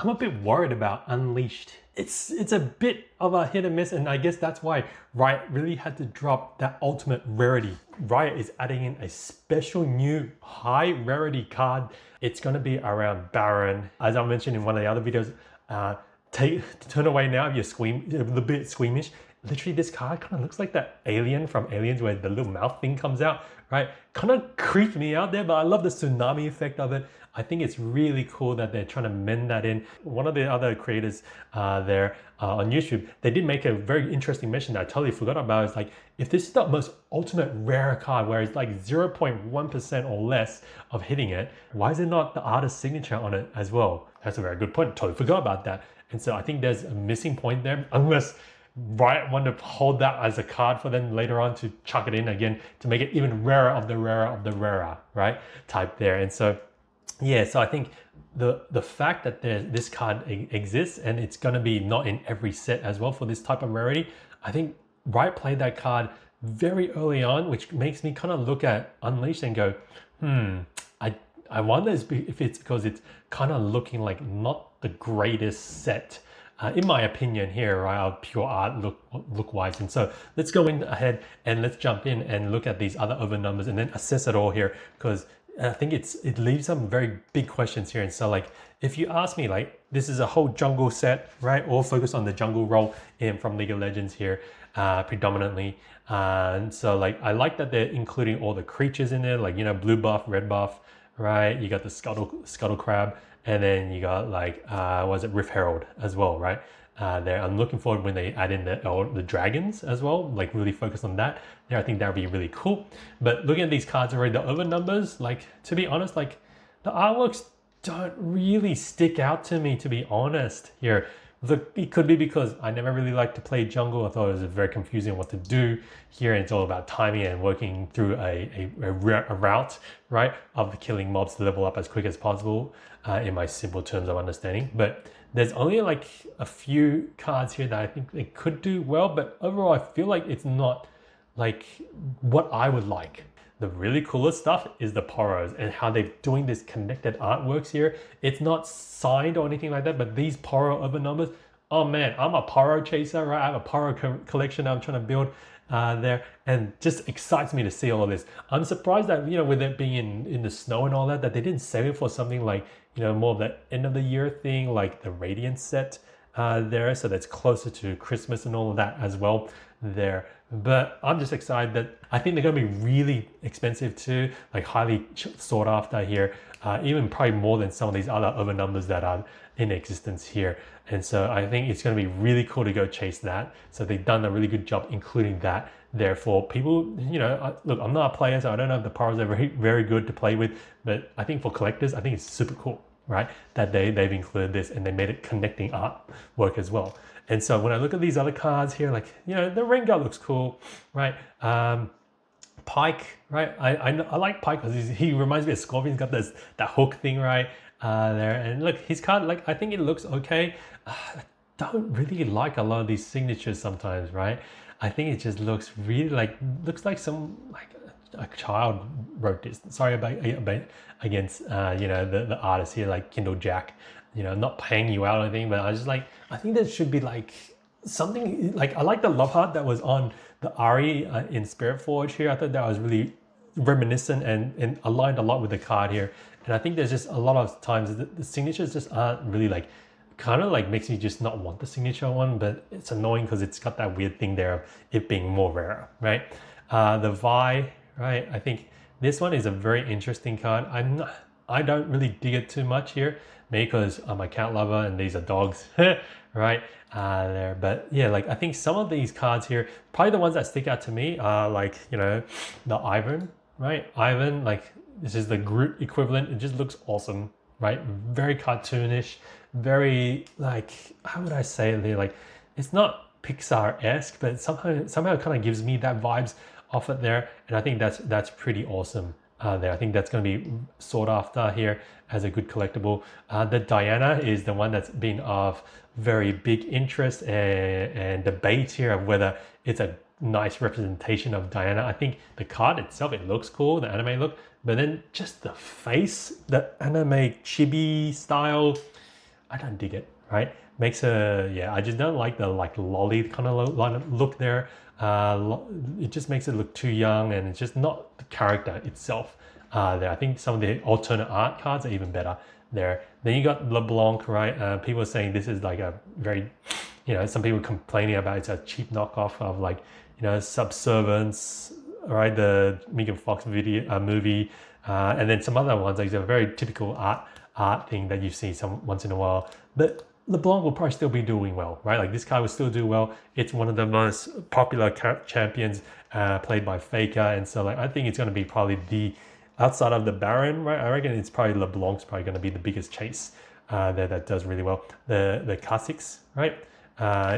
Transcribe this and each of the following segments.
I'm a bit worried about Unleashed. It's a bit of a hit and miss, and I guess that's why Riot really had to drop that ultimate rarity. Riot is adding in a special new high rarity card. It's going to be around Baron. As I mentioned in one of the other videos, turn away now if you're a little bit squeamish. Literally, this card kind of looks like that alien from Aliens where the little mouth thing comes out, right? Kind of creeped me out there, but I love the tsunami effect of it. I think it's really cool that they're trying to mend that in. One of the other creators there on YouTube, they did make a very interesting mention that I totally forgot about. It's like, if this is the most ultimate rare card where it's like 0.1% or less of hitting it, why is it not the artist's signature on it as well? That's a very good point. Totally forgot about that. And so I think there's a missing point there, unless Riot want to hold that as a card for them later on to chuck it in again to make it even rarer of the rarer of the rarer, right? Type there. And so, yeah, so I think the fact that this card exists and it's going to be not in every set as well for this type of rarity, I think Riot played that card very early on, which makes me kind of look at Unleashed and go, I wonder if it's because it's kind of looking like not the greatest set. In my opinion here, right, of pure art look wise. And so let's go in ahead and let's jump in and look at these other over numbers and then assess it all here, because I think it leaves some very big questions here. And so like, if you ask me, like, this is a whole jungle set, right, all focused on the jungle role from League of Legends here predominantly. And so like, I like that they're including all the creatures in there, like, you know, blue buff, red buff, right? You got the scuttle crab, and then you got like Rift Herald as well, right? There, I'm looking forward when they add in the dragons as well, like really focus on that. There, I think that would be really cool. But looking at these cards already, the over numbers, like, to be honest, like, the artworks don't really stick out to me, to be honest here. It could be because I never really liked to play jungle. I thought it was very confusing what to do here. And it's all about timing and working through a route, right, of killing mobs to level up as quick as possible, in my simple terms of understanding. But there's only like a few cards here that I think they could do well, but overall I feel like it's not like what I would like. The really coolest stuff is the Poros and how they're doing this connected artworks here. It's not signed or anything like that, but these Poro over numbers, oh man, I'm a Poro chaser, right? I have a Poro collection I'm trying to build there, and just excites me to see all of this. I'm surprised that, you know, with it being in the snow and all that they didn't save it for something like, you know, more of the end of the year thing, like the Radiant set there, so that's closer to Christmas and all of that as well there. But I'm just excited that I think they're going to be really expensive too, like highly sought after here, even probably more than some of these other over numbers that are in existence here. And so I think it's going to be really cool to go chase that. So they've done a really good job including that. Therefore, people, you know, look, I'm not a player, so I don't know if the Poros are very, very good to play with, but I think for collectors, I think it's super cool, right? That they've included this and they made it connecting art work as well. And so when I look at these other cards here, like, you know, the Rengar looks cool, right? Pyke, right? I like Pyke because he reminds me of Scorpion. He's got that hook thing, right? There. And look, his card, like, I think it looks okay. I don't really like a lot of these signatures sometimes, right? I think it just looks really looks like some, like, a child wrote this. Sorry about against you know, the artist here, like Kindle Jack. You know, not paying you out or anything, but I was just like, I think there should be like something, like, I like the love heart that was on the Ari in Spirit Forge here. I thought that was really reminiscent and aligned a lot with the card here. And I think there's just a lot of times the signatures just aren't really like, kind of like makes me just not want the signature one, but it's annoying because it's got that weird thing there of it being more rare, right? The Vi, right? I think this one is a very interesting card. I don't really dig it too much here, maybe because I'm a cat lover and these are dogs, right? There, but yeah, like, I think some of these cards here, probably the ones that stick out to me are like, you know, the Ivan, right? Ivan, like, this is the Groot equivalent. It just looks awesome, right? Very cartoonish, very, like, how would I say it here? Like, it's not Pixar-esque, but somehow it kind of gives me that vibes off it there, and I think that's pretty awesome. There, I think that's going to be sought after here as a good collectible. The Diana is the one that's been of very big interest and debate here of whether it's a nice representation of Diana. I think the card itself, it looks cool, the anime look, but then just the face, the anime chibi style, I don't dig it, right? Makes a, yeah, I just don't like the like lolly kind of look there. It just makes it look too young, and it's just not the character itself there. I think some of the alternate art cards are even better there. Then you got LeBlanc, right? People are saying this is like a very, some people complaining about it's a cheap knockoff of like, Subservience, right? The Megan Fox video movie, and then some other ones like a very typical art thing that you see some once in a while. But LeBlanc will probably still be doing well, right? Like this card will still do well. It's one of the most popular champions played by Faker, and so like I think it's going to be probably the outside of the Baron, right? I reckon it's probably LeBlanc's probably going to be the biggest chase there that does really well. The Kha'Zix, right,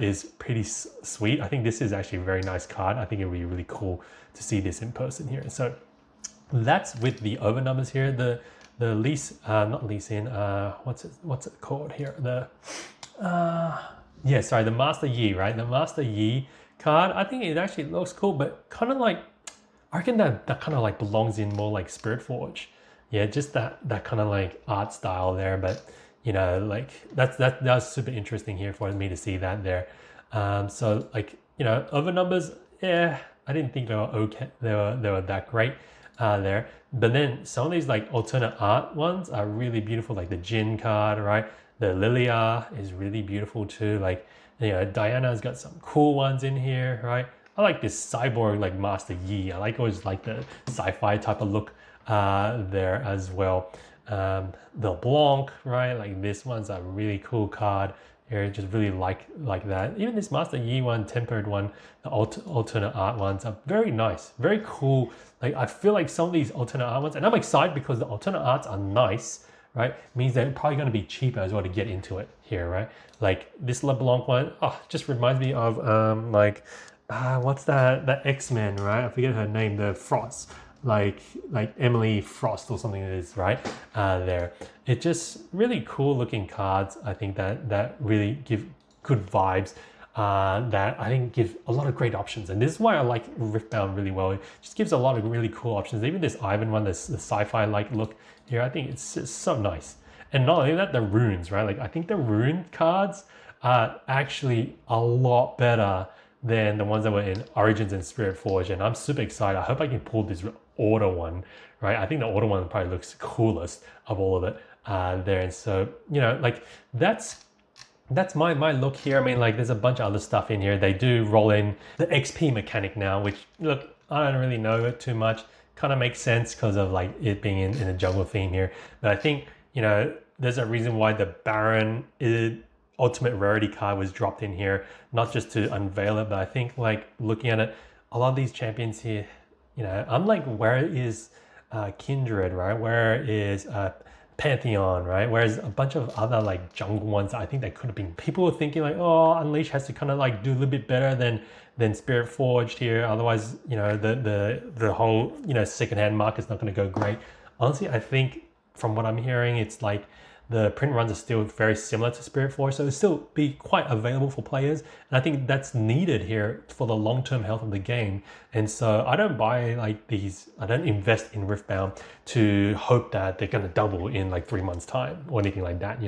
is pretty sweet. I think this is actually a very nice card. I think it would be really cool to see this in person here. So that's with the over numbers here. The lease, not lease in. What's it called here? The the Master Yi, right? The Master Yi card. I think it actually looks cool, but kind of like, I reckon that kind of like belongs in more like Spirit Forge. Yeah, just that kind of like art style there. But like that's super interesting here for me to see that there. So like over numbers, yeah, I didn't think they were okay. They were that great there. But then some of these like alternate art ones are really beautiful, like the Jin card, right? The Lilia is really beautiful too. Like Diana's got some cool ones in here, right? I like this cyborg like Master Yi. I always like the sci-fi type of look there as well. The Blanc, right? Like this one's a really cool card here. Just really like that. Even this Master Yi one, tempered one, the alternate art ones are very nice, very cool. Like I feel like some of these alternate art ones, and I'm excited because the alternate arts are nice, right? Means they're probably going to be cheaper as well to get into it here, right? Like this LeBlanc one, just reminds me of what's that X-Men, right? I forget her name, the Frost, like Emily Frost or something it is, right? There. It's just really cool looking cards. I think that really give good vibes. That I think give a lot of great options, and this is why I like Riftbound really well. It just gives a lot of really cool options. Even this Ivan one, the sci-fi like look here, I think it's just so nice. And not only that, the runes, right? Like I think the rune cards are actually a lot better than the ones that were in Origins and Spirit Forge, and I'm super excited. I hope I can pull this Order one, right? I think the Order one probably looks coolest of all of it there. And so like that's my look here. I mean, like there's a bunch of other stuff in here. They do roll in the XP mechanic now, which look, I don't really know it too much. Kind of makes sense because of like it being in a jungle theme here. But I think there's a reason why the Baron ultimate rarity card was dropped in here, not just to unveil it, but I think like looking at it, a lot of these champions here, I'm like, where is Kindred, right? Where is Pantheon, right? Whereas a bunch of other like jungle ones, I think they could have been. People were thinking like, oh, Unleashed has to kind of like do a little bit better than Spirit Forged here. Otherwise, the whole secondhand market's not going to go great. Honestly, I think from what I'm hearing, it's like the print runs are still very similar to Spirit Forge, so it'll still be quite available for players. And I think that's needed here for the long-term health of the game. And so I don't buy like these, I don't invest in Riftbound to hope that they're going to double in like 3 months time or anything like that,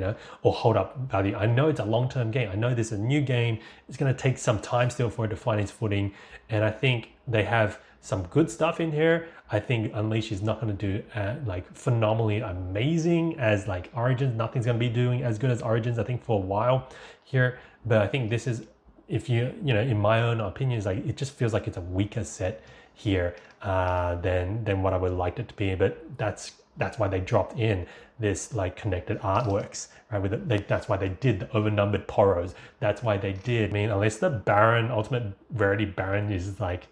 or hold up value. I know it's a long-term game. I know this is a new game. It's going to take some time still for it to find its footing. And I think they have some good stuff in here. I think Unleashed is not going to do like phenomenally amazing as like Origins. Nothing's going to be doing as good as Origins, I think, for a while here. But I think this is, if in my own opinion, is like it just feels like it's a weaker set here than what I would like it to be. But that's why they dropped in this like connected artworks, right? That's why they did the overnumbered Poros. That's why they did. I mean, unless the Baron, ultimate rarity Baron, is like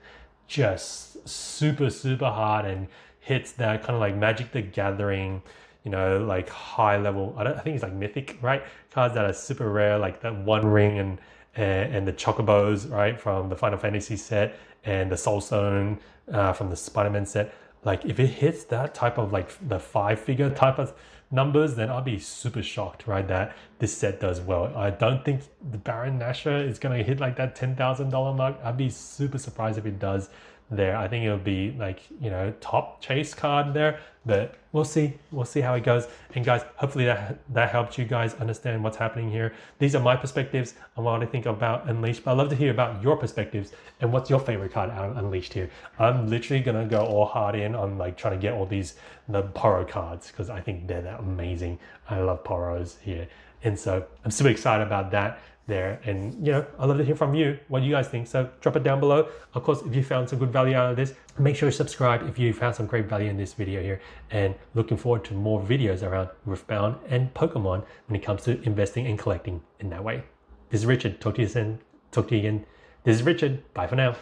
just super hard and hits that kind of like Magic the Gathering, like high level, I think it's like mythic, right? Cards that are super rare, like the One Ring and the Chocobos, right, from the Final Fantasy set, and the Soul Stone from the Spider-Man set. Like if it hits that type of like the 5-figure type of numbers, then I'll be super shocked, right, that this set does well. I don't think the Baron Nashor is going to hit like that $10,000 mark. I'd be super surprised if it does. there. I think it'll be like, you know, top chase card there, but we'll see how it goes. And guys, hopefully that helped you guys understand what's happening here. These are my perspectives on what I think about Unleashed, but I'd love to hear about your perspectives and what's your favorite card out of Unleashed here. I'm literally gonna go all hard in on like trying to get all the Poro cards because I think they're amazing. I love Poros here, and so I'm super excited about that there. And you know, I'd love to hear from you what you guys think, so drop it down below. Of course, if you found some good value out of this, make sure you subscribe if you found some great value in this video here, and looking forward to more videos around Riftbound and Pokemon when it comes to investing and collecting in that way. This is Richard. Talk to you again. This is Richard. Bye for now.